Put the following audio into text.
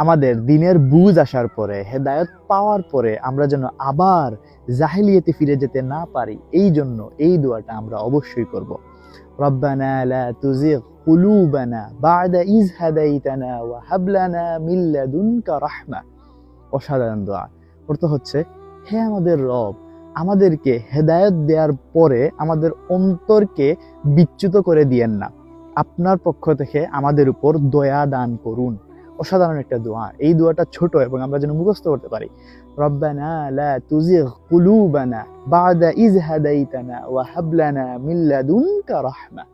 আমাদের দিনের বুঝ আসার পরে, হেদায়েত পাওয়ার পরে আমরা যেন আবার জাহেলিয়াতে ফিরে যেতে না পারি, এই জন্য এই দোয়াটা আমরা অবশ্যই করব। রব্বানা লা তুজিগ কুলুবানা বা'দা ইয হাদাইতানা ওয়া হাব লানা মিন লাদুনকা রাহমা। অসাধারণ দোয়া। অর্থ হচ্ছে, হে আমাদের রব, আমাদেরকে হেদায়েত দেওয়ার পরে আমাদের অন্তরকে বিচ্যুত করে দিয়েন না, আপনার পক্ষ থেকে আমাদের উপর দয়া দান করুন। অসাধারণ একটা দোয়া। এই দোয়াটা ছোট এবং আমরা যেন মুখস্থ করতে পারি। রব্বানা লা তুজিগ কুলুবানা বা'দা ইয হাদাইতানা ওয়া হাব লানা মিন লাদুনকা রাহমা।